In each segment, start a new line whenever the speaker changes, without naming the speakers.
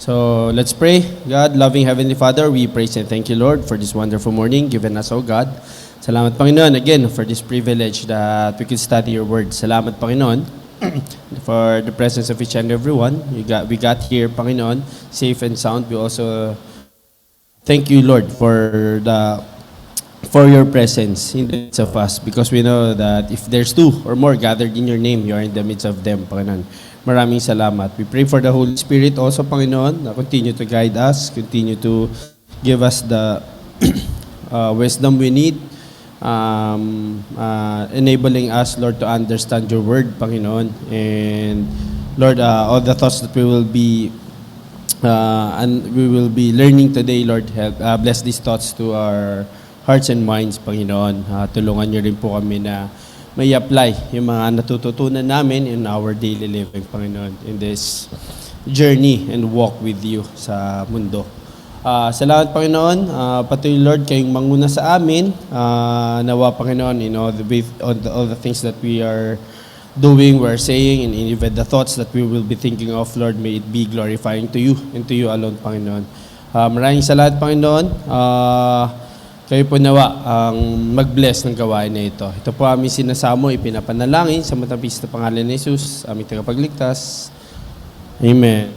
So let's pray. God, loving Heavenly Father, we praise and thank you, Lord, for this wonderful morning given us, O God. Salamat, Panginoon, again, for this privilege that we could study your word. Salamat, Panginoon, for the presence of each and every one. We got here, Panginoon, safe and sound. We also thank you, Lord, for your presence in the midst of us, because we know that if there's two or more gathered in your name, you are in the midst of them, Panginoon. Maraming salamat. We pray for the Holy Spirit also, Panginoon, na continue to guide us, continue to give us the wisdom we need, enabling us, Lord, to understand your word, Panginoon. And Lord, all the thoughts that we will be learning today, Lord, help bless these thoughts to our hearts and minds, Panginoon. Tulungan niyo rin po kami na may apply yung mga natututunan namin in our daily living, Panginoon, in this journey and walk with you sa mundo. Salamat, Panginoon. Patuloy, Lord, kayong manguna sa amin. Nawa, Panginoon, in all the things that we are doing, we're saying, and even the thoughts that we will be thinking of, Lord, may it be glorifying to you and to you alone, Panginoon. Maraming salamat, Panginoon. Kayo po nawa ang mag-bless ng gawain na ito. Ito po aming sinasamo, ipinapanalangin sa matapis na pangalan ni Jesus, aming tagapagligtas. Amen.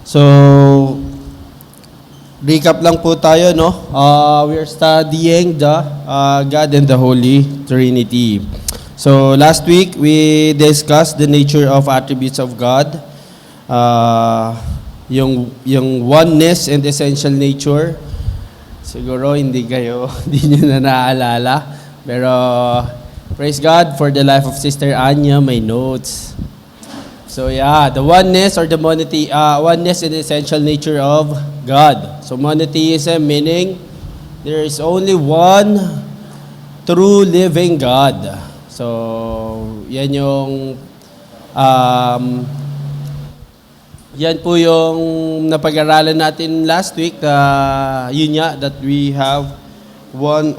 So, recap lang po tayo, no? We are studying the God and the Holy Trinity. So, last week, we discussed the nature of attributes of God, yung oneness and essential nature. Siguro hindi nyo na naaalala. Pero praise God for the life of Sister Anya, may notes. So yeah, the oneness or the oneness and essential nature of God. So monotheism meaning there is only one true living God. So yan yung yan po yung napag-aralan natin last week. Yun nga, that we have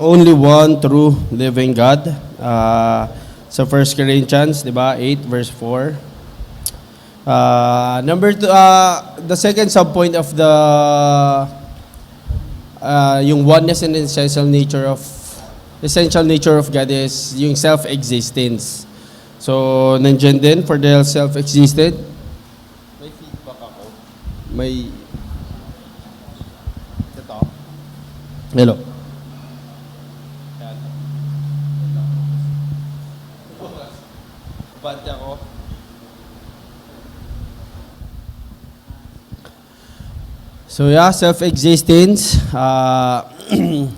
only one true living God. Sa 1 Corinthians, di ba, 8 verse 4. Number 2, the second subpoint of the yung oneness and essential nature of God is yung self-existence. So, nandiyan din for the self-existent. May ito. Hello. Bad ako. So yeah, self-existence,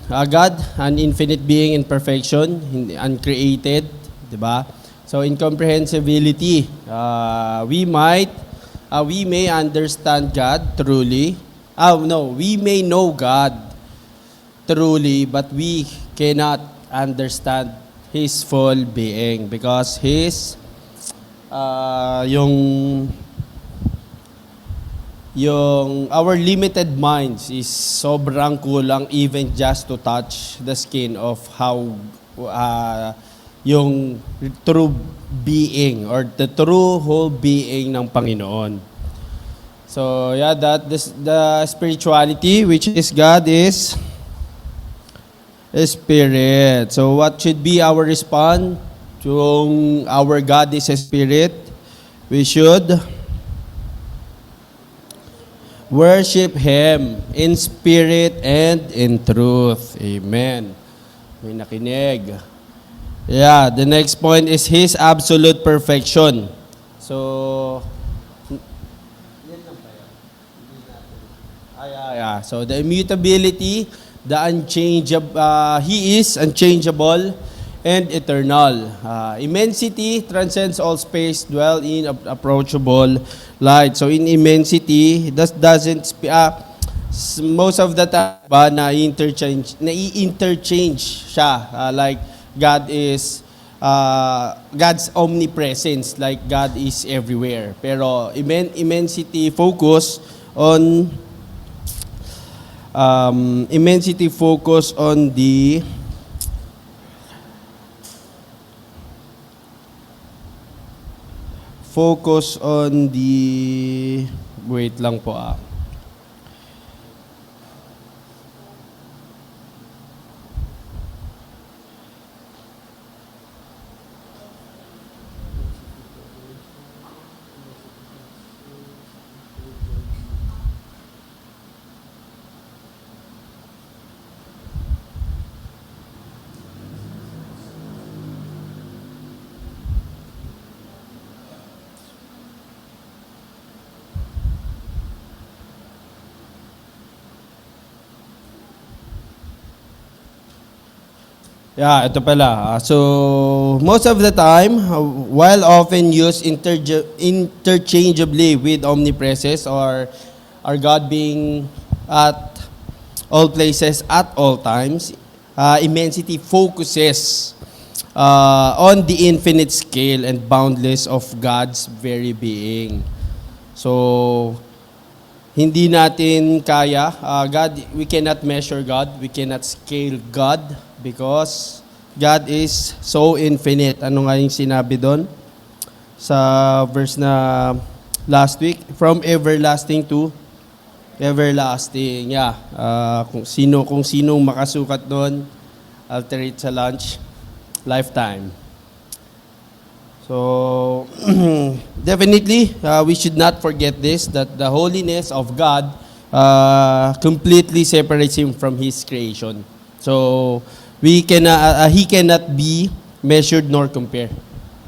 God, an infinite being in perfection, uncreated, di ba? So incomprehensibility, we may understand God truly. We may know God truly, but we cannot understand His full being because our limited minds is sobrang kulang even just to touch the skin of how yung true being or the true whole being ng Panginoon. So yeah, the spirituality, which is God, is a spirit. So what should be our response to our God is a spirit? We should worship Him in spirit and in truth. Amen. May nakinig. Yeah, the next point is His absolute perfection. So, so the immutability, the unchangeable, He is unchangeable and eternal. Immensity transcends all space, dwell in approachable light. So in immensity, doesn't most of the time na-interchange siya, like God is God's omnipresence, like God is everywhere. Pero immensity focus on the Wait lang po Yeah, ito pala. So, most of the time, while often used interchangeably with omnipresence or God being at all places at all times, immensity focuses on the infinite scale and boundless of God's very being. So, hindi natin kaya. We cannot measure God. We cannot scale God because God is so infinite. Ano nga yung sinabi doon? Sa verse na last week, from everlasting to everlasting. Yeah. Kung sinong makasukat doon, I'll treat sa lunch, lifetime. So, definitely, we should not forget this, that the holiness of God completely separates Him from His creation. So, He cannot be measured nor compared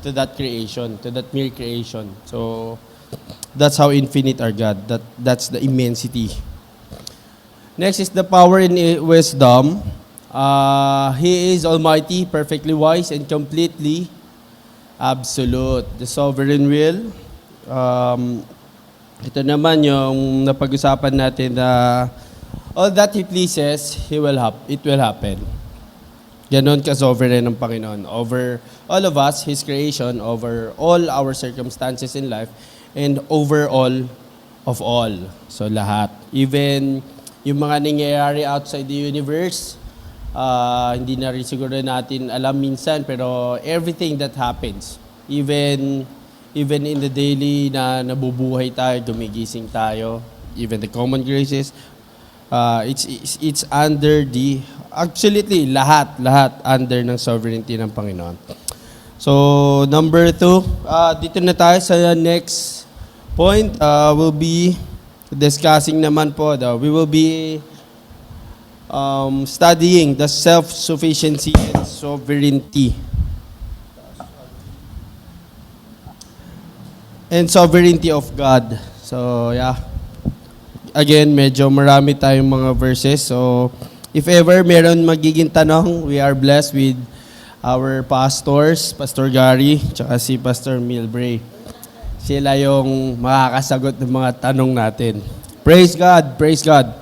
to that creation, to that mere creation. So, that's how infinite our God. That's the immensity. Next is the power and wisdom. He is almighty, perfectly wise, and completely absolute. The sovereign will. Ito naman yung napag-usapan natin na all that He pleases, it will happen. Ganon ka-sovereign ng Panginoon over all of us, His creation, over all our circumstances in life, and over all of all. So lahat. Even yung mga nangyayari outside the universe, hindi na rin siguro natin alam minsan, pero everything that happens, even in the daily na nabubuhay tayo, gumigising tayo, even the common graces, it's under the, absolutely, lahat under ng sovereignty ng Panginoon. So, number 2, dito na tayo sa next point, we'll be discussing naman po, we will be studying the self-sufficiency and sovereignty. And sovereignty of God. So, yeah. Again, medyo marami tayong mga verses. So, if ever meron magiging tanong, we are blessed with our pastors, Pastor Gary, tsaka si Pastor Milbray. Sila yung makakasagot ng mga tanong natin. Praise God, praise God.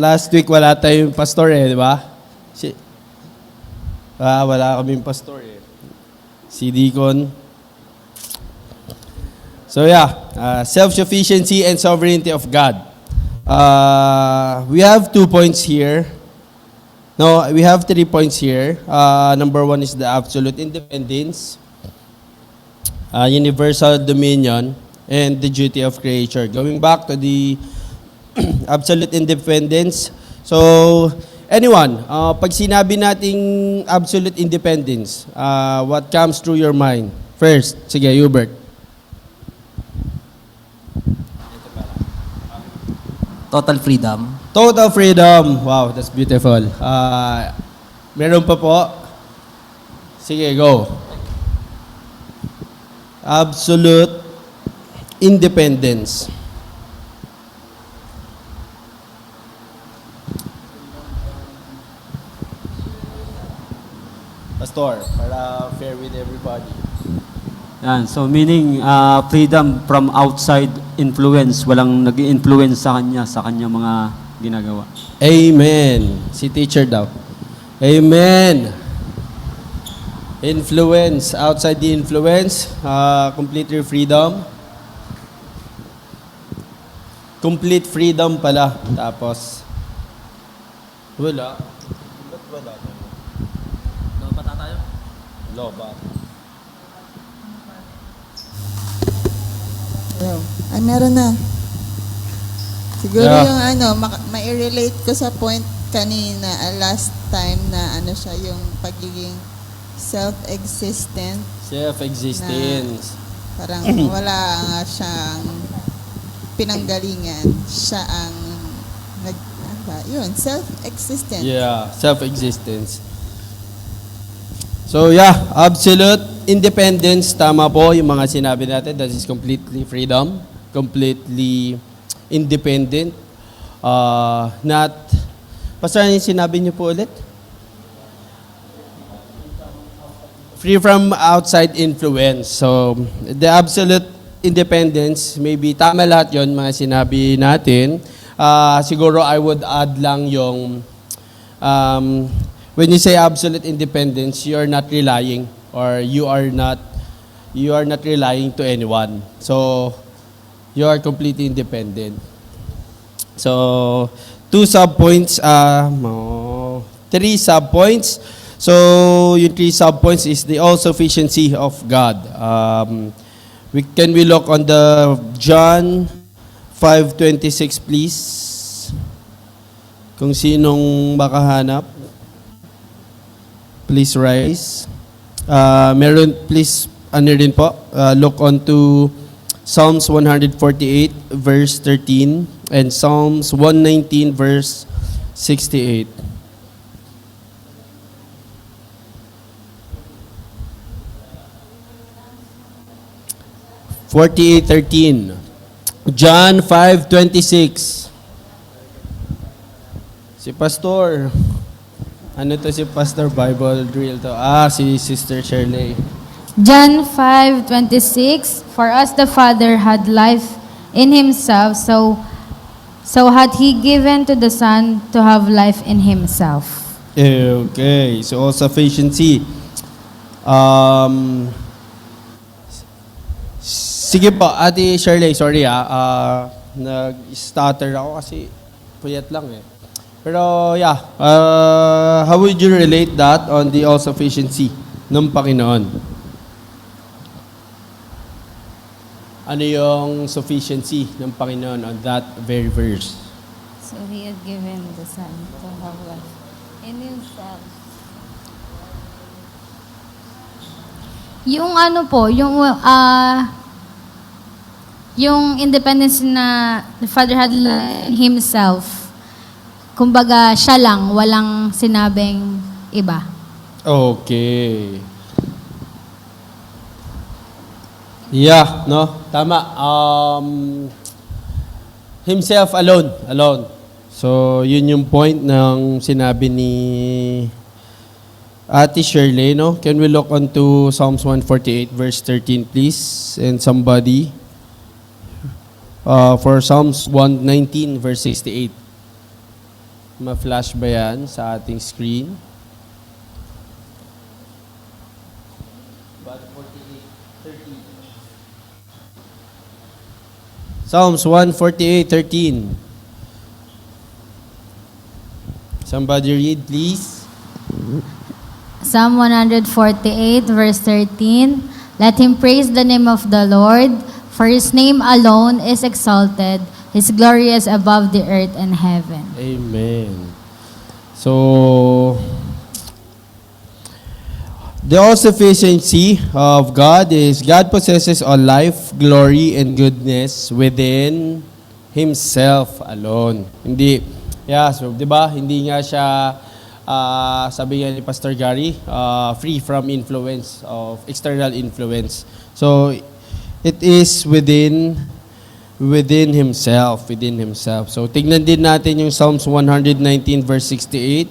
Last week wala tayong pastor di ba? Wala kaming pastor Si Deacon. So yeah, self-sufficiency and sovereignty of God. We have 2 points here. No, we have 3 points here. Number 1 is the absolute independence, universal dominion, and the duty of creature. Going back to the absolute independence. So, anyone, pag sinabi nating absolute independence, what comes through your mind? First, sige, Hubert.
Total freedom.
Total freedom. Wow, that's beautiful. Meron pa po? Sige, go. Absolute independence. Pastor, para fair with everybody.
Yan. So meaning freedom from outside influence, walang nag-i-influence sa kanya mga ginagawa.
Amen. Si teacher daw. Amen. Influence, outside the influence, complete freedom. Complete freedom pala. Tapos, wala. Ba't wala?
Lobat na tayo?
Lobat.
Meron na. Siguro
Yeah.
yung mai-relate ko sa point kanina, last time na siya, yung pagiging self-existent.
Self-existence.
Parang wala nga siyang pinanggalingan. Siya ang self-existent.
Yeah, self-existence. So yeah, absolute independence, tama po yung mga sinabi natin. That is completely freedom, completely independent. Pastor, ano yung sinabi niyo po ulit? Free from outside influence. So, the absolute independence, maybe tama lahat yon mga sinabi natin. Siguro I would add lang yung, when you say absolute independence, you are not relying or you are not relying to anyone. So, you are completely independent. So, 2 subpoints, 3 subpoints. So, yung 3 subpoints is the all-sufficiency of God. Can we look on the John 5:26, please? Kung sinong makahanap, please rise. Meron, please, rin po, look on to Psalms 148, verse 13, and Psalms 119, verse 68. John 5:26. Si Pastor. Ano to si Pastor Bible drill to? Si Sister Shirley.
John 5:26, for us the Father had life in himself, so had he given to the Son to have life in himself.
Okay, so all sufficiency. Sige po, Ate Shirley, sorry nag-stutter ako kasi puyat lang eh. Pero yeah, how would you relate that on the all sufficiency ng Panginoon? Ano yung sufficiency ng Panginoon on that very verse?
So he had given the Son to have life in himself. Yung yung independence na the Father had in himself, kumbaga siya lang, walang sinabing iba.
Okay. Yeah, no? Tama. Himself alone. So, yun yung point ng sinabi ni Ate Shirley, no? Can we look on to Psalms 148, verse 13, please? And somebody. For Psalms 119, verse 68. Ma-flash ba yan sa ating screen? Psalms 148:13. Somebody read, please.
Psalm 148, verse 13. Let him praise the name of the Lord, for his name alone is exalted. His glory is above the earth and heaven.
Amen. So, the all-sufficiency of God is God possesses all life, glory, and goodness within Himself alone. Hindi, so, di ba, hindi nga siya, sabi nga ni Pastor Gary, free from influence of external influence. So, it is within Himself. So, tignan din natin yung Psalms 119 verse 68.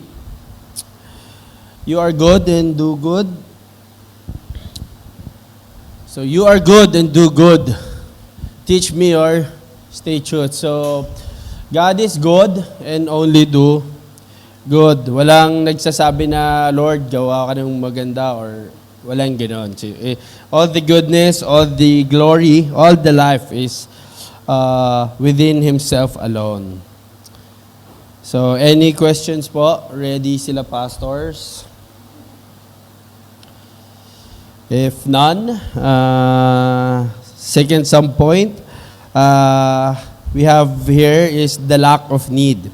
You are good and do good. So, you are good and do good. Teach me your statutes. So, God is good and only do good. Walang nagsasabi na, Lord, gawa ka ng maganda or walang ganoon. So, all the goodness, all the glory, all the life is within Himself alone. So, any questions po? Ready sila pastors? If none, second some point, we have here is the lack of need.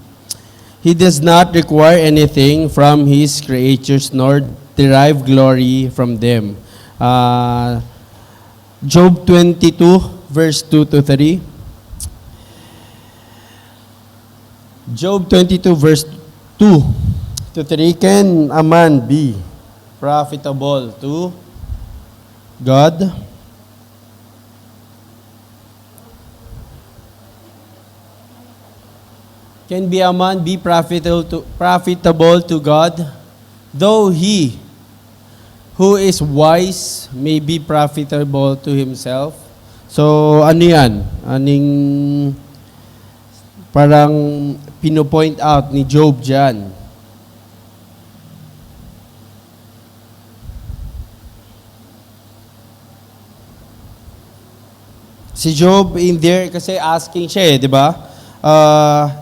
He does not require anything from his creatures nor derive glory from them. Job 22, verse 2 to 3. Job 22, verse 2 to 3. Can a man be profitable to God? Can be a man be profitable to God? Though he who is wise may be profitable to himself. So, ano yan? Aning parang pino-point out ni Job dyan. Si Job in there, kasi asking siya di ba?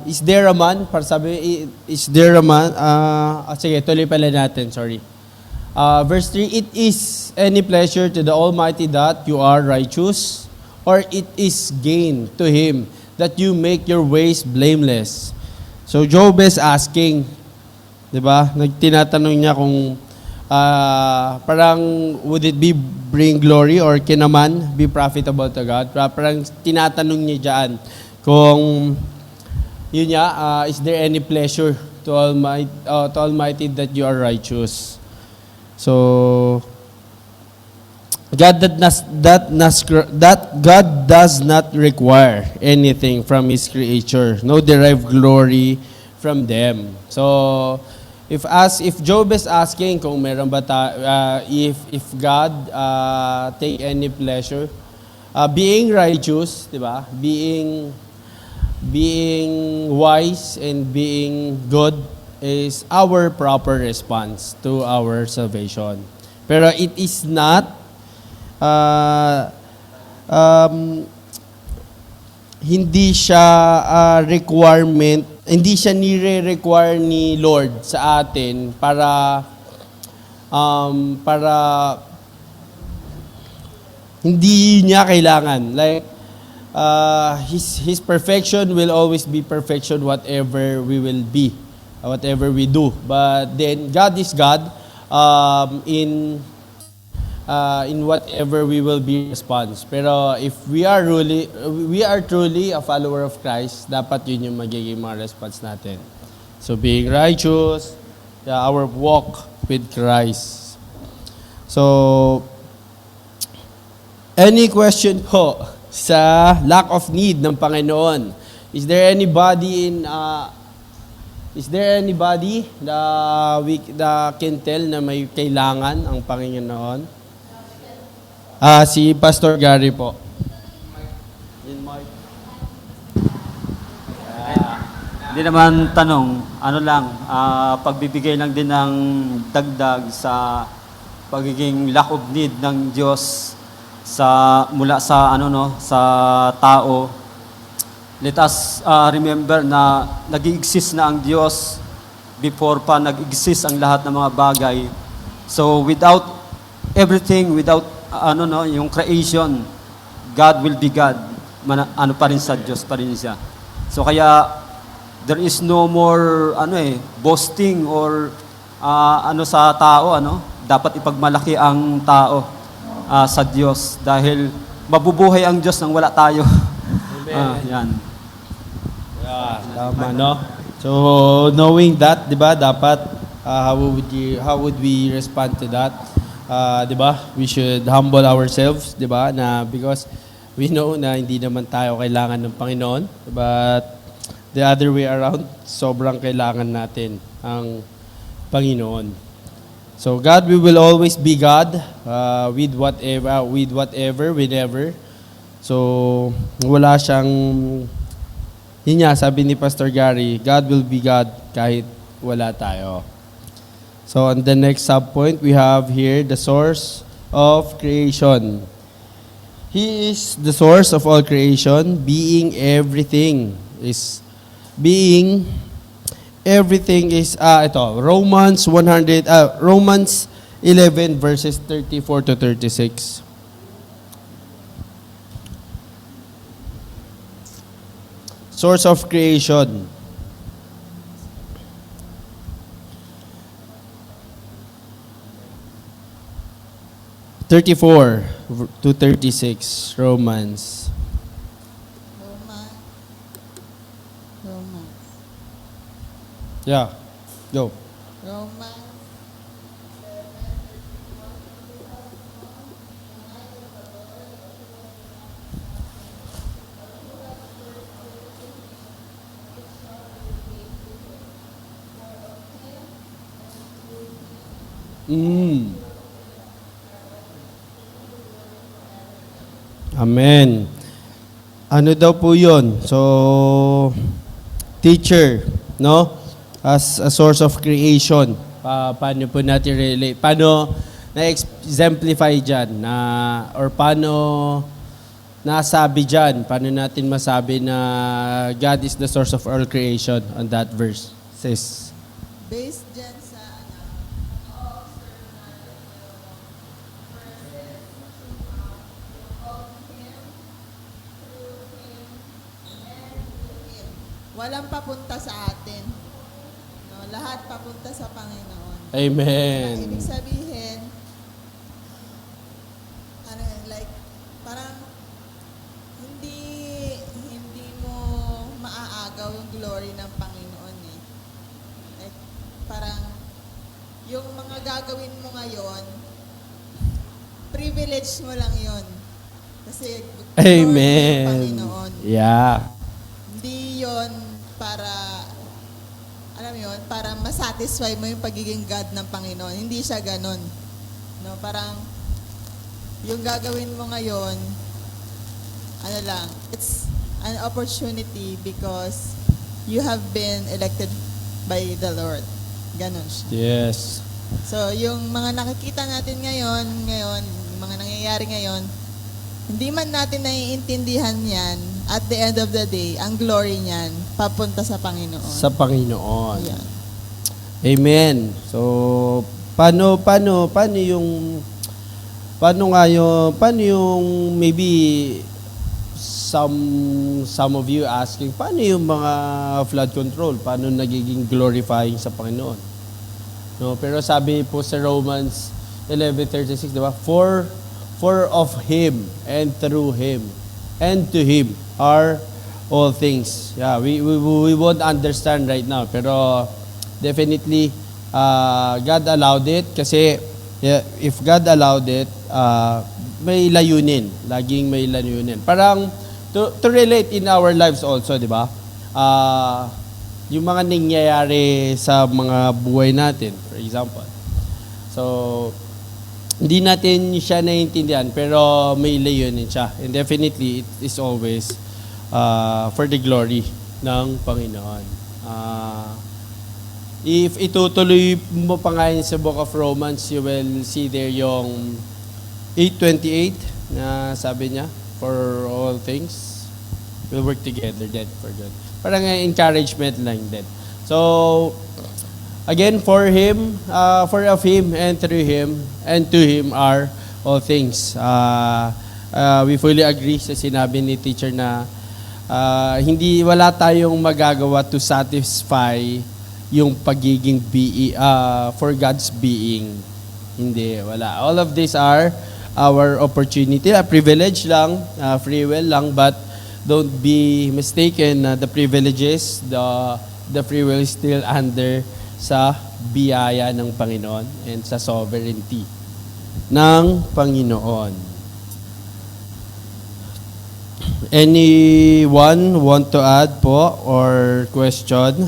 Is there a man? Para sabi, is there a man? Sige, tuloy pala natin, sorry. Verse 3, it is any pleasure to the Almighty that you are righteous, or it is gain to Him that you make your ways blameless. So Job is asking, di ba? Nagtinatanong niya kung parang would it be bring glory or can a man be profitable to God? Parang tinatanong niya dyan kung yun niya, is there any pleasure to Almighty that you are righteous? So God does not require anything from His creature, no derive glory from them. So if Job is asking kung meron ba if God take any pleasure, being righteous, di ba? Being wise and being good is our proper response to our salvation. Pero it is not hindi siya requirement, hindi siya nire-require ni Lord sa atin para hindi niya kailangan. Like, His perfection will always be perfection whatever we will be, whatever we do. But then, God is God in whatever we will be response. Pero if we are truly a follower of Christ, dapat yun yung magiging mga response natin. So being righteous, our walk with Christ. So, any question po sa lack of need ng Panginoon? Is there anybody that can tell na may kailangan ang Panginoon? Si Pastor Gary po.
Hindi naman tanong, ano lang, pagbibigay lang din ng dagdag sa pagiging lack of need ng Diyos mula sa sa tao. Let us remember na nag-exist na ang Diyos before pa nag-exist ang lahat ng mga bagay. So without everything, without yung creation, God will be God. Pa rin sa Diyos pa rin siya. So kaya there is no more boasting or sa tao, dapat ipagmalaki ang tao sa Diyos dahil mabubuhay ang Diyos nang wala tayo. Yan.
Tama, no? So, knowing that, di ba, dapat, how would we respond to that? Di ba? We should humble ourselves, di ba? Because we know na hindi naman tayo kailangan ng Panginoon. But the other way around, sobrang kailangan natin ang Panginoon. So God, we will always be God with whatever, whenever. So wala siyang, yun nga, sabi ni Pastor Gary, God will be God kahit wala tayo. So on the next subpoint, we have here the source of creation. He is the source of all creation, being everything is Romans 11 verses 34 to 36. source of creation. to 36, Romans.
Romans.
Yeah, go.
Romans.
Amen. Ano daw po yun? So, teacher, no? As a source of creation. Paano po natin relate? Paano na-exemplify dyan? Or paano nasabi dyan? Paano natin masabi na God is the source of all creation on that verse? Says,
Based dyan sa walang papunta sa atin. No, lahat papunta sa Panginoon.
Amen.
Ibig sabihin, ano yun, like, parang hindi mo maaagaw yung glory ng Panginoon eh. Like, parang yung mga gagawin mo ngayon, privilege mo lang yun. Kasi glory ng
Amen.
Panginoon.
Yeah.
Hindi yon para, alam mo yun, para masatisfy mo yung pagiging God ng Panginoon. Hindi siya ganon. No, parang, yung gagawin mo ngayon, ano lang, it's an opportunity because you have been elected by the Lord. Ganon siya.
Yes.
So, yung mga nakikita natin ngayon, yung mga nangyayari ngayon, hindi man natin naiintindihan yan, at the end of the day, ang glory niyan, papunta sa Panginoon.
Sa Panginoon.
Yan.
Amen. So, paano yung maybe some of you asking, paano yung mga flood control? Paano nagiging glorifying sa Panginoon? No, pero sabi po sa Romans 11:36, di ba? For of Him and through Him and to Him are all things. Yeah, we won't understand right now, pero definitely God allowed it kasi if God allowed it, may layunin, laging may layunin. Parang to relate in our lives also, di ba? Yung mga nangyayari sa mga buhay natin, for example. So, hindi natin siya naiintindihan, pero may layunin siya. And definitely, it is always for the glory ng Panginoon. If itutuloy mo pa ngayon sa Book of Romans, you will see there yung 8:28 na sabi niya, for all things will work together then for good. Parang encouragement lang din. So, again, for Him, for of Him, and through Him, and to Him are all things. We fully agree sa sinabi ni teacher na wala tayong magagawa to satisfy yung pagiging for God's being. Hindi, wala. All of these are our opportunity, a privilege lang, free will lang, but don't be mistaken, the privileges, the free will is still under sa biyaya ng Panginoon and sa sovereignty ng Panginoon. Anyone want to add po or question?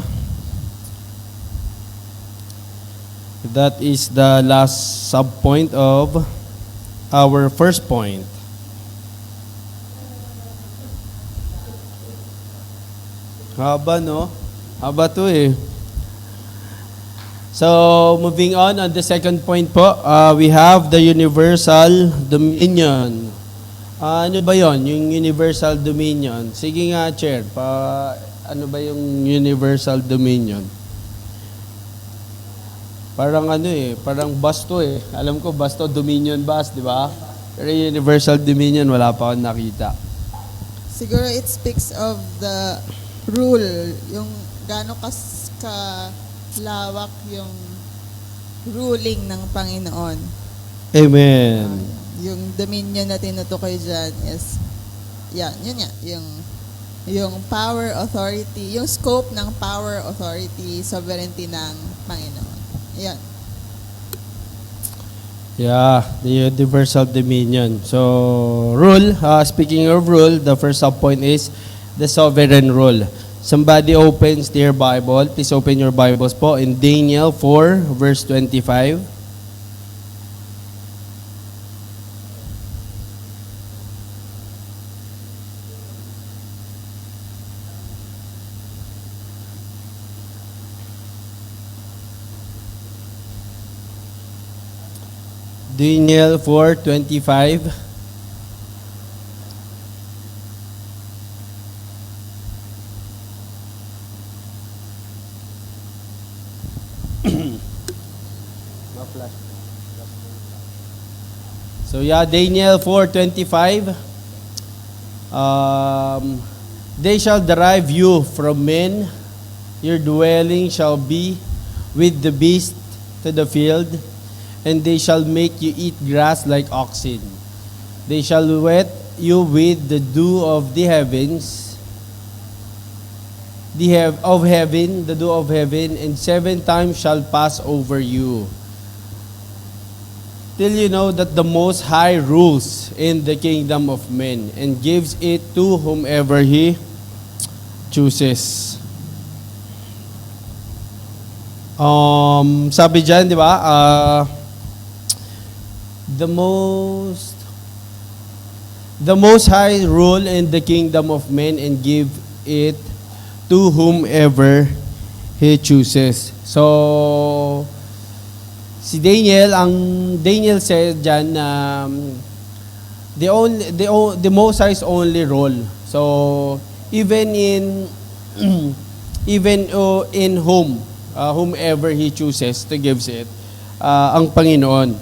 That is the last sub-point of our first point. Haba, no? Haba to eh. So, moving on the second point po, we have the universal dominion. Ano ba yon? Yung universal dominion? Sige nga, Chair. Ano ba yung universal dominion? Parang parang bus to eh. Alam ko bus to, dominion bus, di ba? Pero universal dominion, wala pa akong nakita.
Siguro it speaks of the rule, yung gaano lawak yung ruling ng Panginoon.
Amen.
Yung dominion na tinutukoy dyan is, yun nga, yung power, authority, yung scope ng power, authority, sovereignty ng Panginoon. Yan.
Yeah, the universal dominion. So, rule, speaking of rule, the first subpoint is the sovereign rule. Somebody opens their Bible. Please open your Bibles po in Daniel 4, verse 25. Daniel 4:25. So yeah, Daniel 4:25. They shall derive you from men, your dwelling shall be with the beast to the field, and they shall make you eat grass like oxen. They shall wet you with the dew of the heavens, the dew of heaven, and 7 times shall pass over you. Till you know that the Most High rules in the kingdom of men and gives it to whomever He chooses. Sabi dyan, di ba? The Most High rule in the kingdom of men and give it to whomever He chooses. So, si Daniel said dyan na the Most High's only role. So, even in whomever He chooses to gives it, ang Panginoon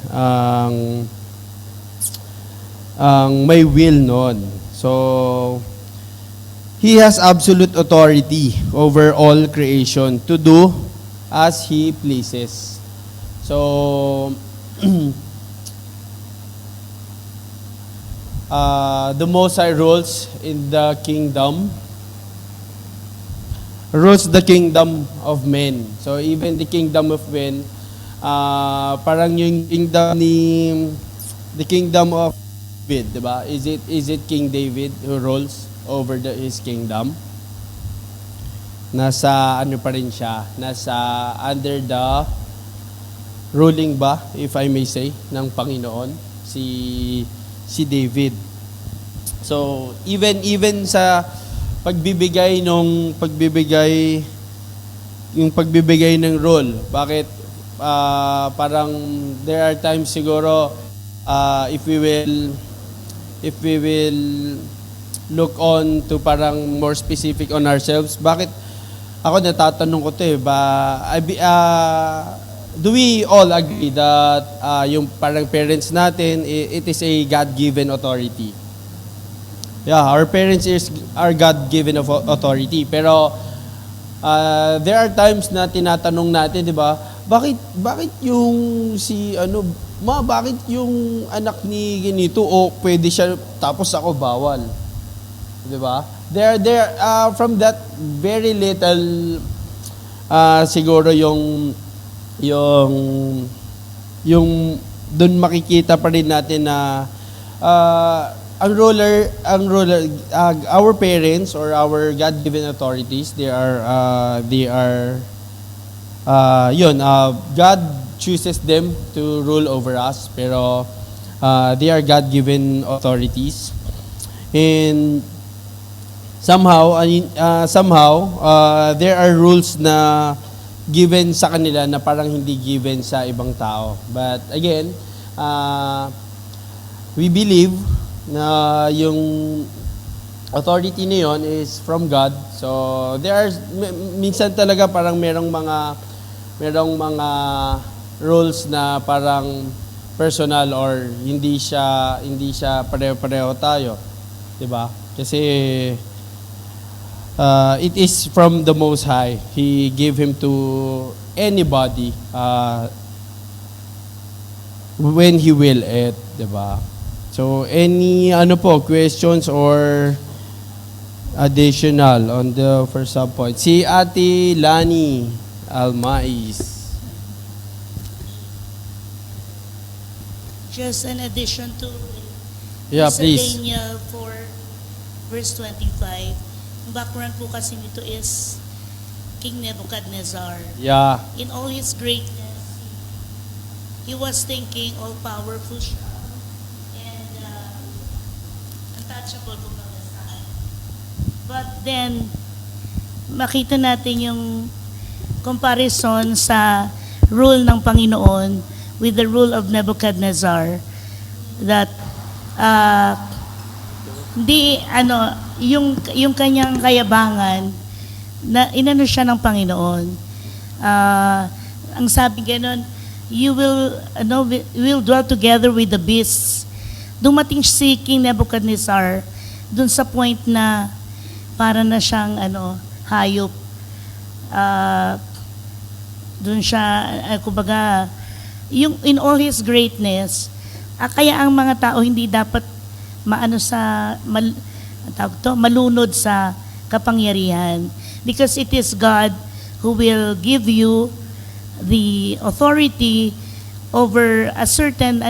ang may will noon. So, He has absolute authority over all creation to do as He pleases. So, the Most High rules in the kingdom, rules the kingdom of men. So, even the kingdom of men, parang yung the kingdom of David, diba? Is it King David who rules over his kingdom? Nasa ano pa rin siya? Nasa under the ruling ba, if I may say, ng Panginoon, si David. So, even sa pagbibigay ng ng role, bakit parang there are times siguro if we will look on to parang more specific on ourselves, bakit ako natatanong ko to do we all agree that yung parang parents natin, it is a God-given authority? Yeah, our parents are God-given authority. Pero there are times na tinatanong natin, di ba, bakit yung bakit yung anak ni ganito pwede siya tapos ako bawal? Di ba? There from that very little siguro yung doon makikita pa rin natin na our parents or our God-given authorities, God chooses them to rule over us, pero they are God-given authorities, and somehow there are rules na given sa kanila na parang hindi given sa ibang tao. But again, we believe na yung authority na yun is from God. So there are minsan talaga parang merong mga rules na parang personal or hindi siya pareho-pareho tayo. 'Di ba? Kasi it is from the Most High. He gave him to anybody when He will it, diba? So, any questions or additional on the first subpoint? Si Ate Lani Almais.
Just an addition to
Yeah,
sa
please.
Daniel 4, verse 25. Ang background po kasi nito is King Nebuchadnezzar.
Yeah.
In all his greatness, he was thinking all-powerful siya. And untouchable kung saan. But then, makita natin yung comparison sa rule ng Panginoon with the rule of Nebuchadnezzar, that yung kanyang kayabangan na inano siya ng Panginoon. Ang sabi gano'n, you will dwell together with the beasts. Dumating si King Nebuchadnezzar dun sa point na para na siyang hayop. Dun siya, kumbaga, yung in all his greatness, kaya ang mga tao hindi dapat malunod sa kapangyarihan, because it is God who will give you the authority over a certain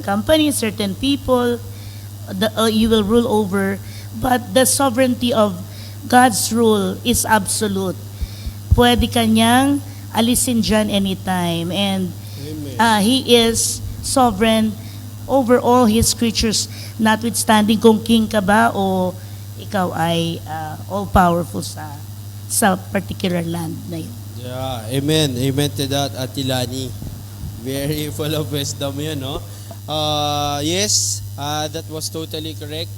company, certain people, you will rule over, but the sovereignty of God's rule is absolute. Pwede kanyang alisin dyan anytime, and He is sovereign over all His creatures, notwithstanding kung king ka ba o ikaw ay all-powerful sa particular land na yun.
Yeah, amen. Amen to that, Ate Lani. Very full of wisdom yun, no? Yes, that was totally correct.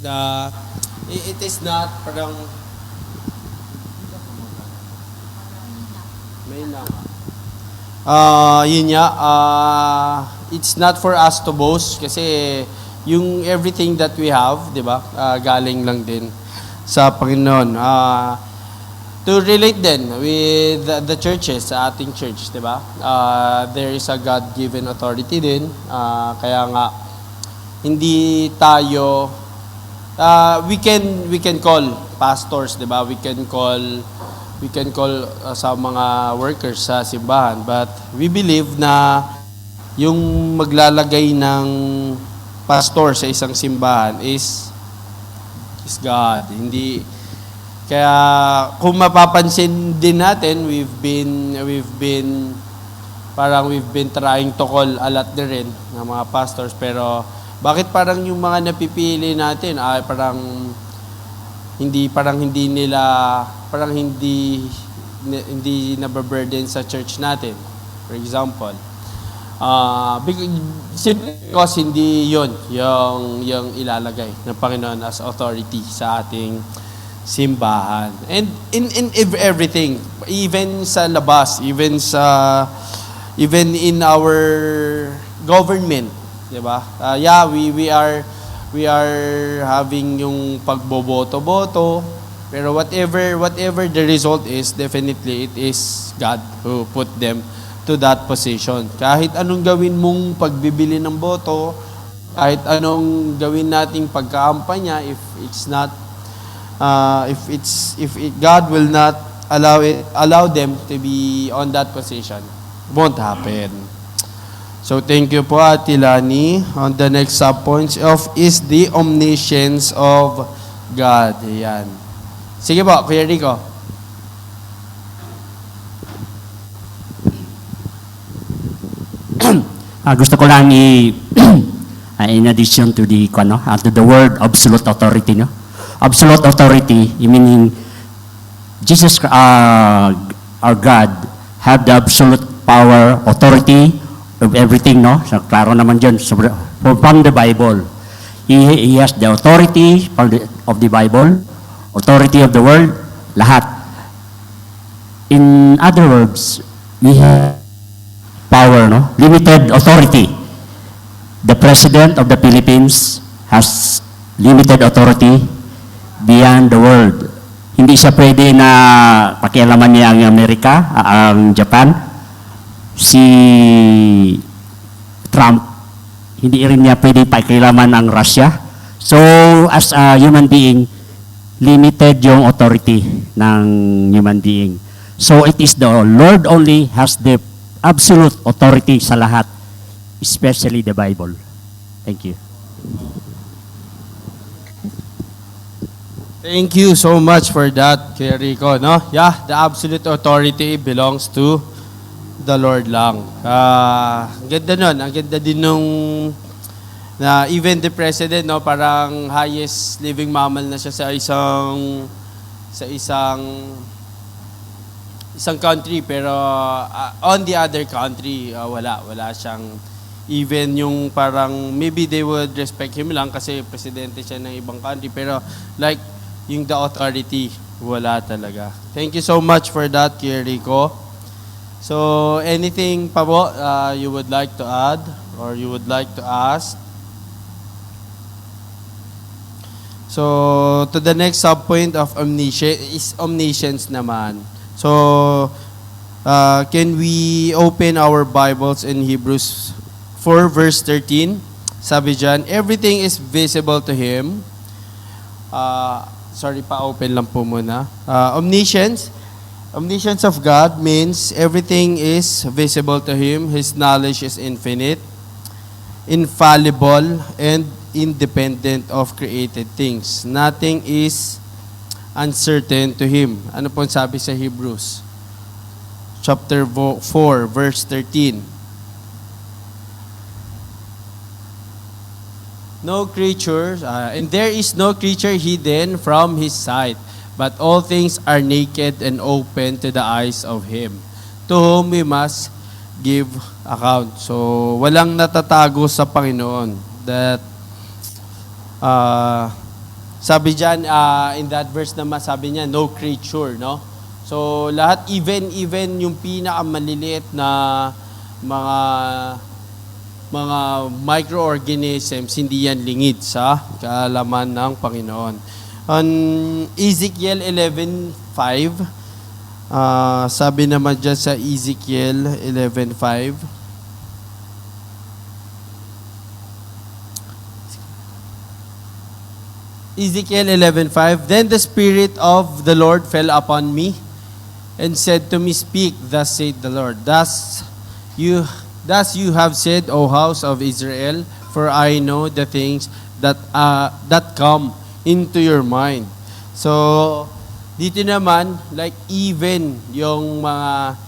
It is not parang may lang. Yun nga, it's not for us to boast kasi yung everything that we have, di ba, galing lang din sa Panginoon. To relate then with the churches, sa ating church, di ba, there is a God-given authority din. Kaya nga, hindi tayo, we can call pastors, di ba, we can call sa mga workers sa simbahan, but we believe na yung maglalagay ng pastor sa isang simbahan is God. Hindi kaya kung mapapansin din natin, we've been trying to call a lot din rin ng mga pastors, pero bakit parang yung mga napipili natin ay parang hindi nababurden sa church natin, for example. Because hindi yun yung ilalagay ng Panginoon as authority sa ating simbahan. And in everything, even sa labas, even in our government, di ba? We are having yung pagboboto-boto, pero whatever the result is, definitely it is God who put them to that position. Kahit anong gawin mong pagbibili ng boto, kahit anong gawin nating pagkakampanya, if God will not allow them to be on that position, won't happen. So thank you po, Ate Lani. On the next subpoints is the omniscience of God. Ayan. Sige po, Kuya Rico.
Gusto ko lang in addition to the word absolute authority, no? Absolute authority, meaning Jesus, our God, have the absolute power, authority of everything, no? So, klaro naman dyan. So, from the Bible, He has the authority of the Bible, authority of the world, lahat. In other words, we have power, no? Limited authority. The President of the Philippines has limited authority beyond the world. Hindi siya pwede na pakialaman niya ang Amerika, ang Japan. Si Trump, hindi rin niya pwede pakialaman ang Russia. So, as a human being, limited yung authority ng human being. So, it is the Lord only has the absolute authority sa lahat, especially the Bible. Thank you.
Thank you so much for that, Kuya Rico. No? Yeah, the absolute authority belongs to the Lord lang. Ang ganda nun. Ang ganda din nung na even the president, no, parang highest living mammal na siya sa isang country, pero on the other country, wala siyang even yung parang maybe they would respect him lang kasi presidente siya ng ibang country, pero like yung the authority, wala talaga. Thank you so much for that, Kuya Rico. So, anything pa po you would like to add or you would like to ask? So, to the next subpoint of omniscience naman. So, can we open our Bibles in Hebrews 4 verse 13? Sabi dyan, everything is visible to Him. Sorry, pa-open lang po muna. Omniscience of God means everything is visible to Him. His knowledge is infinite, infallible, and independent of created things. Nothing is uncertain to Him. Ano po sabi sa Hebrews? Chapter 4, verse 13. No creature, and there is no creature hidden from His sight, but all things are naked and open to the eyes of Him, to whom we must give account. So, walang natatago sa Panginoon. That, sabi dyan, in that verse naman, sabi niya, no creature, no? So, lahat, even yung pinakamaliliit na mga microorganisms, hindi yan lingid sa kaalaman ng Panginoon. On Ezekiel 11:5, sabi naman dyan sa Ezekiel 11:5, Ezekiel 11:5, then the Spirit of the Lord fell upon me and said to me, speak, thus saith the Lord. Thus you have said, O house of Israel, for I know the things that come into your mind. So, dito naman, like even yung mga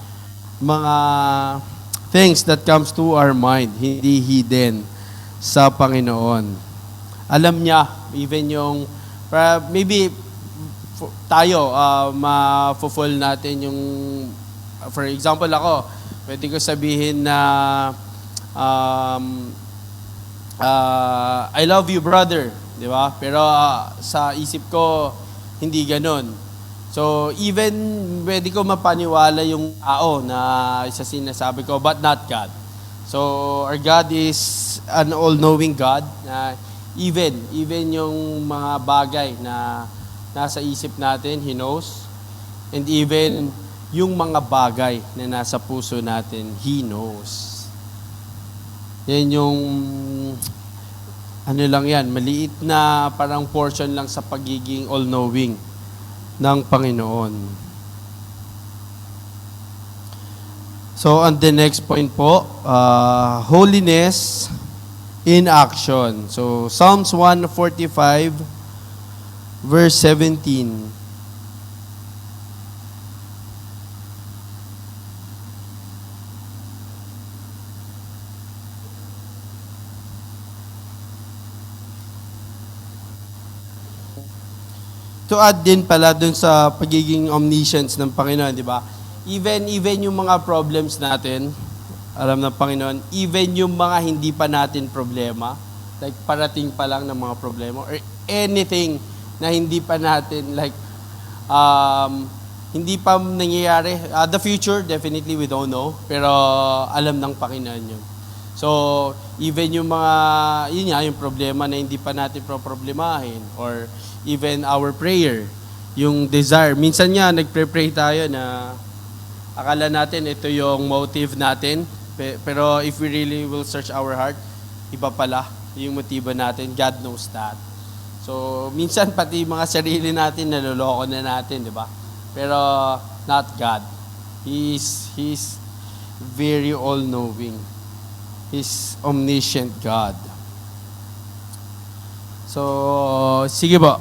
things that comes to our mind, hindi hidden sa Panginoon. Alam niya, even yung, maybe tayo, ma-fulfill natin yung, for example ako, pwede ko sabihin na, I love you, brother. Di ba? Pero sa isip ko, hindi ganon. So, even pwede ko mapaniwala yung tao na isa sinasabi ko, but not God. So, our God is an all-knowing God na even yung mga bagay na nasa isip natin, He knows. And even yung mga bagay na nasa puso natin, He knows. Yan yung, ano lang yan, maliit na parang portion lang sa pagiging all-knowing ng Panginoon. So, on the next point po, holiness in action. So, Psalms 145, verse 17. To add din pala dun sa pagiging omniscience ng Panginoon, di ba? Even yung mga problems natin, alam ng Panginoon, even yung mga hindi pa natin problema, like parating pa lang ng mga problema, or anything na hindi pa natin, like, hindi pa nangyayari. The future, definitely we don't know, pero alam ng Panginoon yun. So, even yung mga, yung problema na hindi pa natin problemahin, or even our prayer, yung desire. Minsan nga, nagpre-pray tayo na akala natin ito yung motive natin. Pero if we really will search our heart, iba pala yung motibo natin. God knows that. So, minsan pati mga sarili natin, naloloko na natin, di ba? Pero, not God. He's very all-knowing. He's omniscient God. So, sige po.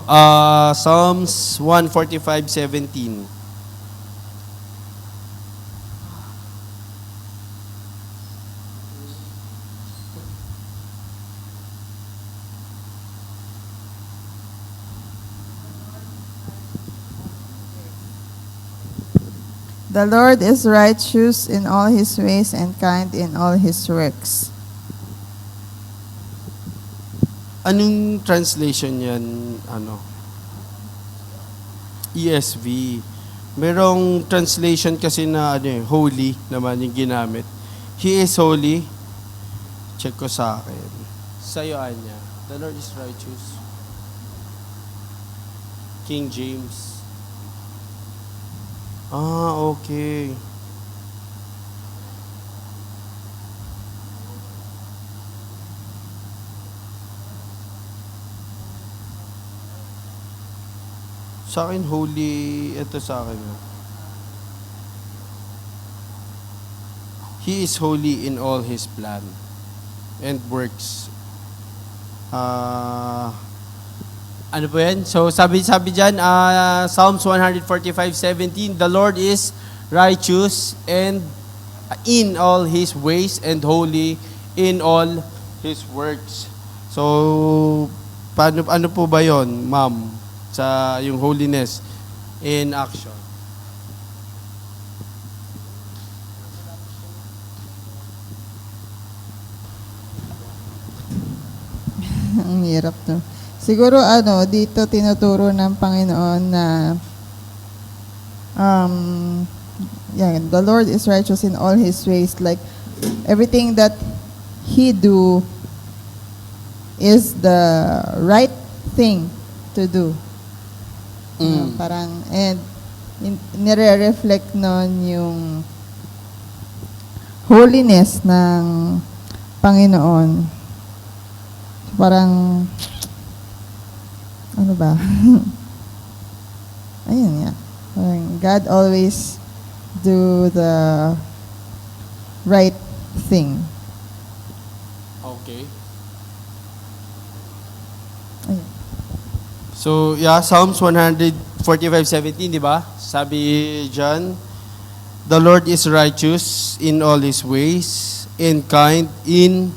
Psalms 145:17.
The Lord is righteous in all His ways and kind in all His works.
Anong translation yan? ESV. Merong translation kasi na holy naman yung ginamit. He is holy. Check ko sa akin. Sa'yo, Anya. The Lord is righteous. King James. Okay. Sa akin, holy, ito sa akin. He is holy in all His plan and works. Ano po yan? So, sabi dyan, Psalms 145:17, the Lord is righteous and in all His ways and holy in all His works. So, ano po ba yon, ma'am? Sa yung holiness in action.
Ang hirap to. Siguro dito tinuturo ng Panginoon na the Lord is righteous in all His ways. Like, everything that He do is the right thing to do. Parang, and nire-reflect nun yung holiness ng Panginoon. Parang, ano ba? Ayun nga. Parang God always do the right thing.
Okay.
Ayun.
So, Psalms 145:17, di ba? Sabi dyan, the Lord is righteous in all His ways and kind in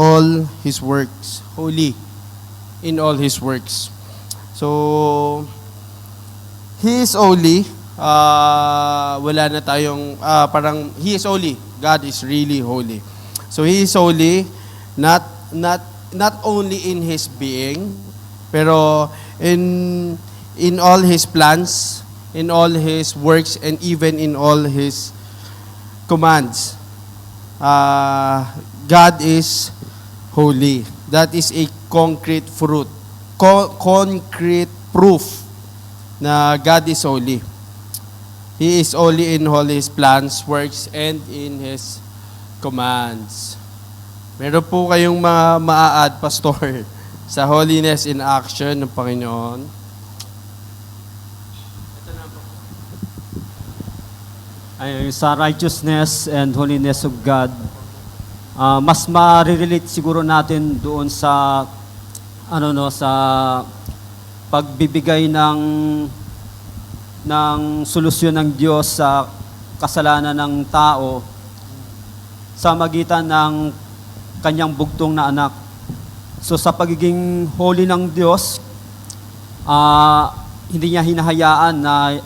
all His works. Holy in all His works. So, He is holy. Wala na tayong, parang, He is holy. God is really holy. So, He is holy, not only in His being, pero in all His plans, in all His works, and even in all His commands. God is holy. That is a concrete fruit. Concrete proof na God is holy. He is holy in all His plans, works, and in His commands. Meron po kayong ma-add, Pastor, sa holiness in action ng Panginoon.
Ay, sa righteousness and holiness of God, mas ma-relate siguro natin doon sa sa pagbibigay ng solusyon ng Diyos sa kasalanan ng tao sa magitan ng kanyang bugtong na anak. So sa pagiging holy ng Diyos, hindi niya hinahayaan na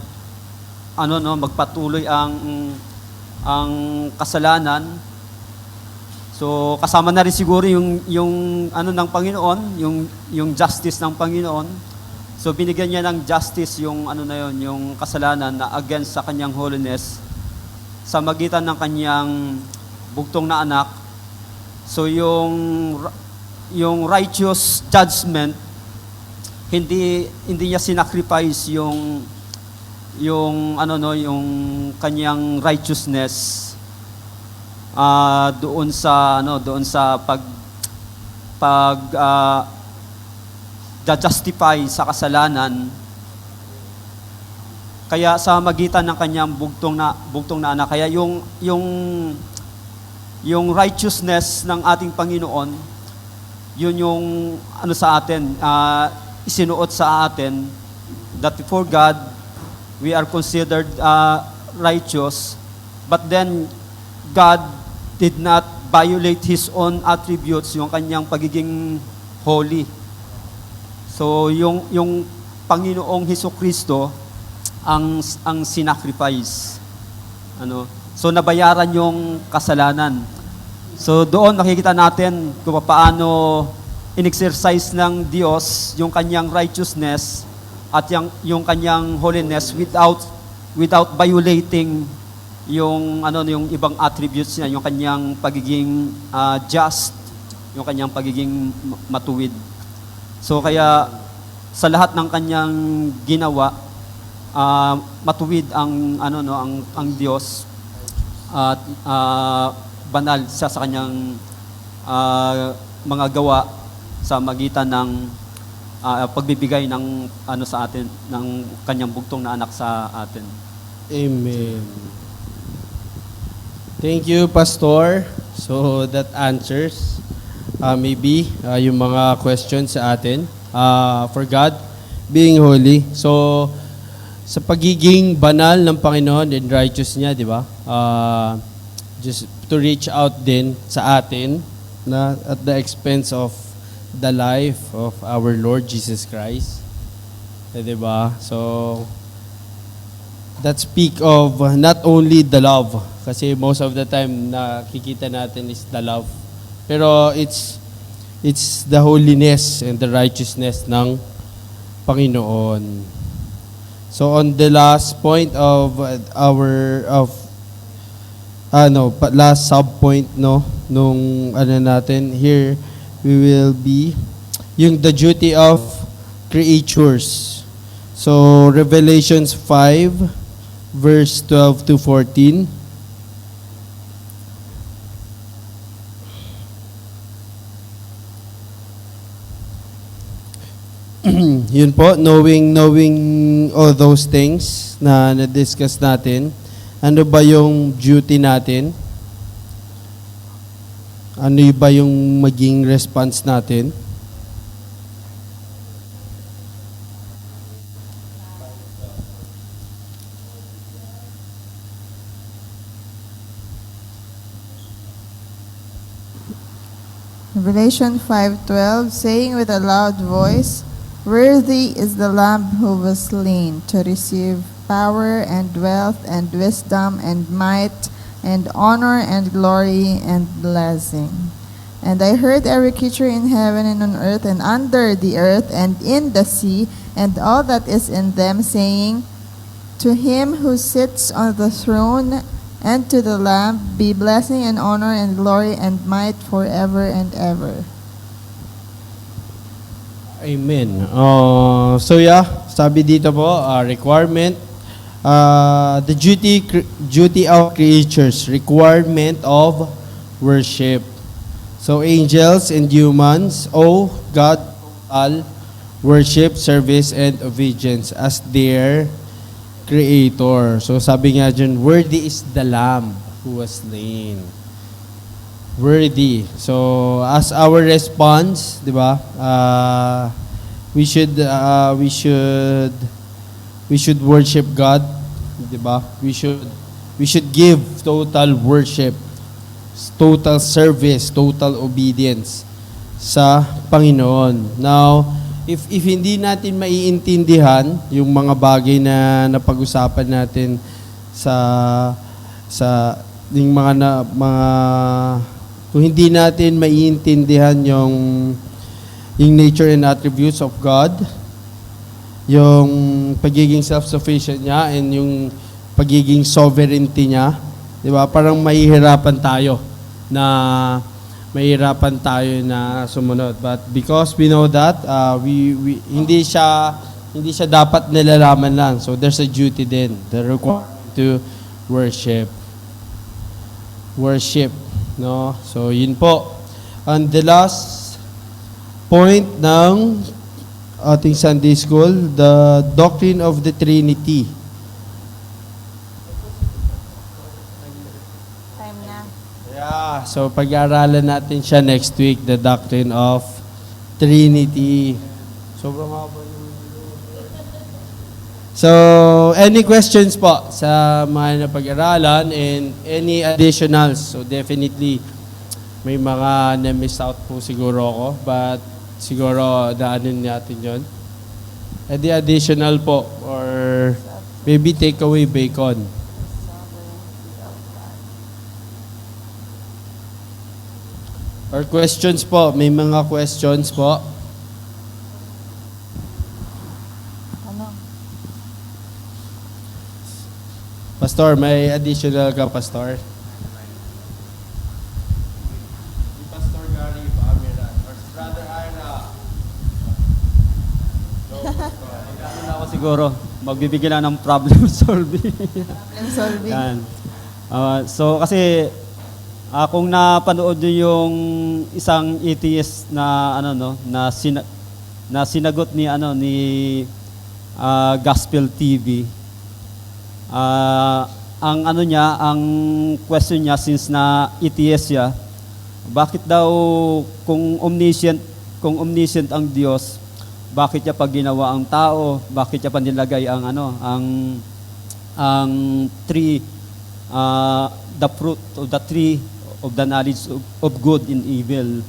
magpatuloy ang kasalanan. So kasama na rin siguro yung ng Panginoon, yung justice ng Panginoon. So binigyan niya ng justice yung yung kasalanan na against sa kanyang holiness sa magitan ng kanyang bugtong na anak. So yung righteous judgment, hindi niya sinacrifice yung yung kanyang righteousness doon sa justify sa kasalanan. Kaya sa magitan ng kanyang bugtong na anak, kaya yung righteousness ng ating Panginoon, yun yung sa atin, isinuot sa atin, that before God we are considered righteous, but then God did not violate His own attributes, yung kanyang pagiging holy. So yung Panginoong Hesukristo ang sinacrifice. So nabayaran yung kasalanan. So doon makikita natin kung paano in-exercise ng Diyos yung kanyang righteousness at yung kanyang holiness without violating yung ibang attributes niya, yung kanyang pagiging just, yung kanyang pagiging matuwid. So kaya sa lahat ng kanyang ginawa, matuwid ang Diyos at banal siya sa kanyang mga gawa sa magitan ng pagbibigay ng sa atin, ng kanyang bugtong na anak sa atin.
Amen. Thank you, Pastor. So that answers maybe yung mga questions sa atin. For God being holy. So sa pagiging banal ng Panginoon and righteous niya, di ba? Just to reach out din sa atin na at the expense of the life of our Lord Jesus Christ. Di ba? So that speak of not only the love, kasi most of the time nakikita natin is the love, pero it's the holiness and the righteousness ng Panginoon. So on the last point of last sub-point nung natin here, we will be yung the duty of creatures. So Revelations 5 verse 12 to 14. Yun po, knowing all those things na na-discuss natin, ano ba yung duty natin? Ano ba yung maging response natin?
Revelation 5:12, saying with a loud voice, "Worthy is the Lamb who was slain to receive power and wealth and wisdom and might and honor and glory and blessing." And I heard every creature in heaven and on earth and under the earth and in the sea and all that is in them saying, "To him who sits on the throne and to the Lamb be blessing and honor and glory and might forever and ever."
Amen. Sabi dito po, requirement, the duty of creatures, requirement of worship. So angels and humans owe God all worship, service, and obedience as their Creator. So sabi nga dyan, worthy is the Lamb who was slain. Worthy. So as our response, di ba? We should worship God, di ba? We should give total worship, total service, total obedience sa Panginoon. Now, if hindi natin maiintindihan yung mga bagay na napag-usapan natin sa yung mga kung hindi natin maiintindihan yung nature and attributes of God, yung pagiging self-sufficient niya and yung pagiging sovereignty niya, di ba? Parang mahihirapan tayo na mahirapan tayo na sumunod. But because we know that, hindi siya dapat nilalaman lang. So there's a duty din, the requirement to worship. Worship, no? So yun po. And the last point ng ating Sunday school, the doctrine of the Trinity.
Time na.
Yeah, so pag-aaralan natin siya next week, the doctrine of Trinity. Sobrang haba yung So, any questions po sa mga napag-aralan and any additionals? So, definitely, may mga na-miss out po siguro ako, but siguro daanin natin yon. Any additional po or maybe takeaway bacon? Or questions po? May mga questions po? Pastor, may additional ka, Pastor? Si Pastor Gary Pamela or si Brother Ira.
Ano na ako siguro, magbibigay lang ng problem solving.
Problem solving.
Yan. So kasi kung napanood niyo yung isang atheist na na sinagot ni Gospel TV. Ang question niya, since na atheist siya, bakit daw kung omniscient ang Diyos, bakit niya pag ginawa ang tao, bakit niya pa nilagay ang tree, the fruit of the tree of the knowledge of good and evil.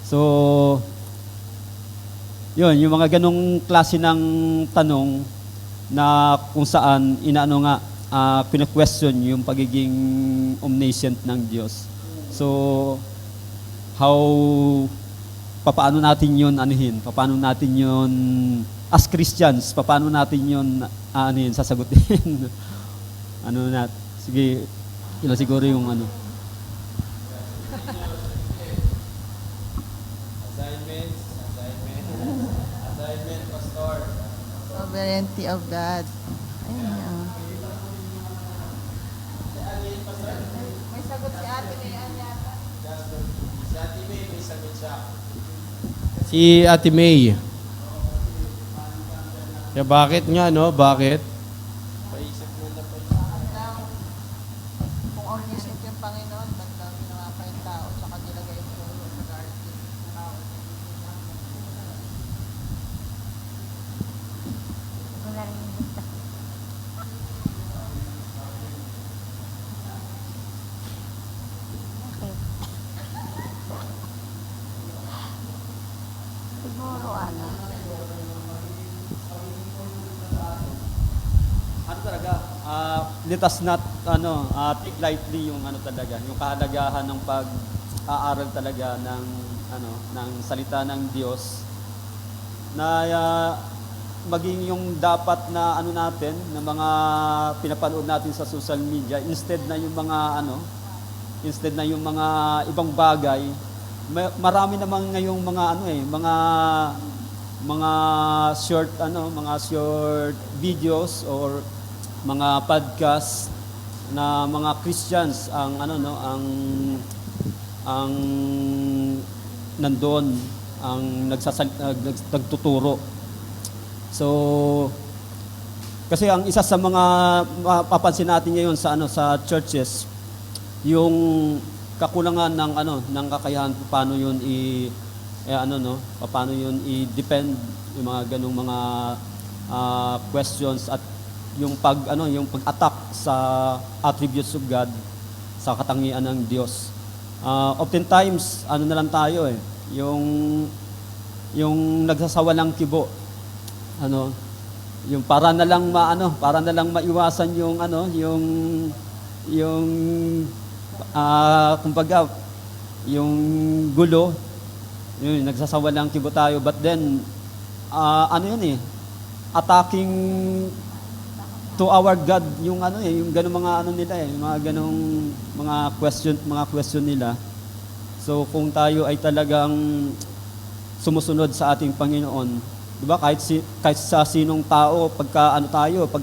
So, yun, yung mga ganong klase ng tanong na kung saan pina-question yung pagiging omniscient ng Diyos. So, paano natin yun paano natin yun, as Christians, paano natin yun, sasagutin? Sige, yun siguro yung
Assignment, Pastor.
Sovereignty of God. Ayun nga. May sagot si Ate May yata.
Si Ate May, may sagot siya. Si Ate May. Kaya bakit nga, no? Bakit? Paisip mo na pa.
Kung omniscient yung Panginoon, ba't daw ginawa pa yung tao tsaka nilagay yung puno sa garden?
Talaga, let us not take lightly yung talaga, yung kahalagahan ng pag-aaral talaga ng salita ng Diyos, na maging yung dapat na natin, na mga pinapanood natin sa social media, instead na yung mga ibang bagay. Marami namang ngayong mga short videos or mga podcast na mga Christians ang nandoon, ang nagtuturo. So kasi ang isa sa mga mapapansin natin ngayon sa churches, yung kakulangan ng kakayahan paano yun paano yun i-depend yung mga ganung mga questions at yung pag-attack sa attributes of God, sa katangian ng Diyos. Oftentimes na lang tayo yung nagsasawalang kibo, yung para na lang maiwasan kumbaga yung gulo, yun, nagsasawalang kibo tayo, but then attacking to our God yung yung ganung mga nila yung mga ganung mga question nila. So kung tayo ay talagang sumusunod sa ating Panginoon, di ba, kahit sa sinong tao, pagka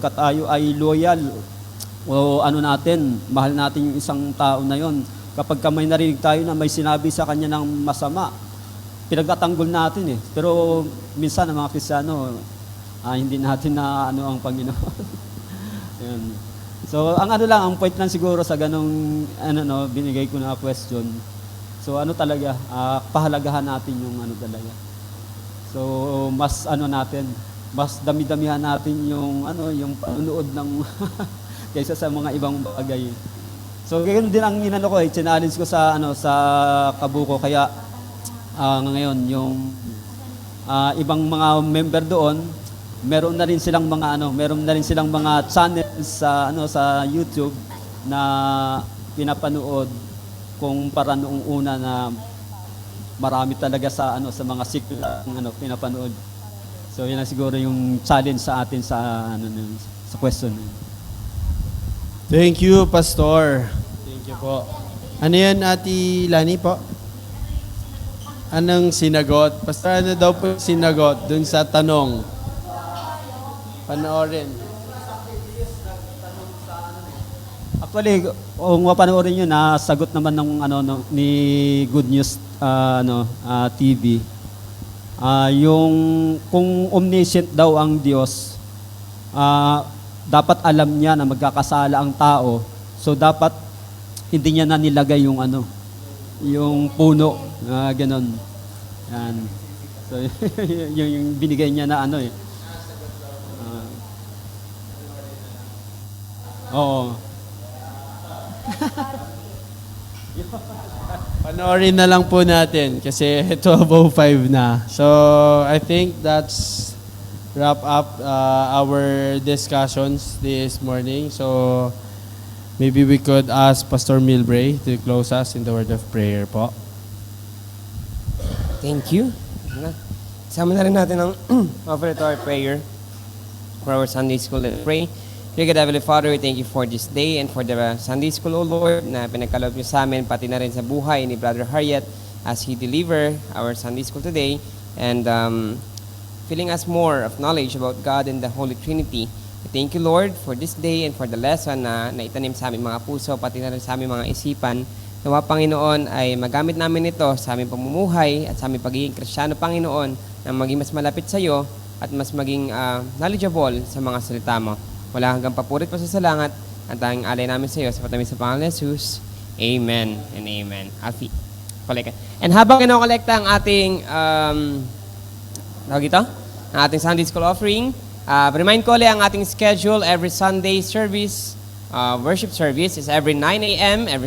tayo ay loyal, o ano natin, mahal natin yung isang tao na yon. Kapag may narinig tayo na may sinabi sa kanya ng masama, pinagtatanggol natin eh. Pero minsan ang mga Kristiyano, hindi natin na ano ang Panginoon. Ayan. So ang point lang siguro sa ganong binigay ko na question. So talaga, pahalagahan natin yung talaga. So mas mas dami-damihan natin yung yung panunood ng kaysa sa mga ibang bagay. So ganyan din ang challenge ko sa sa Kabuko, kaya ngayon yung ibang mga member doon, meron na rin silang mga channels sa YouTube na pinapanood kumpara noong una na marami talaga sa mga secular pinapanood. So yan ang siguro yung challenge sa atin sa sa question.
Thank you, Pastor. Thank you po. Ano yan, Ate Lani po? Anong sinagot? Pastor, ano daw po yung sinagot dun sa tanong? Panoorin.
Actually, kung mapanoorin nyo, nasagot naman ng ni Good News TV. Yung kung omniscient daw ang Diyos, dapat alam niya na magkakasala ang tao. So dapat hindi niya na nilagay yung yung puno, ganun. Yan. So yung binigay niya na oo.
Panoorin na lang po natin kasi 12:05 na. So, I think that's wrap up our discussions this morning. So, maybe we could ask Pastor Milbray to close us in the word of prayer po.
Thank you. Sama na rin natin ang offer to our prayer for our Sunday school. Let's pray. Dear God, Heavenly Father, we thank you for this day and for the Sunday school, O Lord, na pinagkaloob niyo sa amin, pati na rin sa buhay ni Brother Harriet as he deliver our Sunday school today, and filling us more of knowledge about God and the Holy Trinity. We thank you, Lord, for this day and for the lesson na naitanim sa aming mga puso, pati na rin sa aming mga isipan. Nawa, Panginoon, ay magamit namin ito sa aming pamumuhay at sa aming pagiging Kristiyano, Panginoon, na maging mas malapit sa iyo at mas maging knowledgeable sa mga salita mo. Wala hanggang papurit pa sa langit. Ang tanging alay namin sa iyo sa patamis sa pangalan ni Jesus. Amen and amen. Alfie, collect. And habang kinokolekta ang ating ang ating Sunday School offering, remind ko ulit ang ating schedule every Sunday service. Worship service is every 9 a.m. every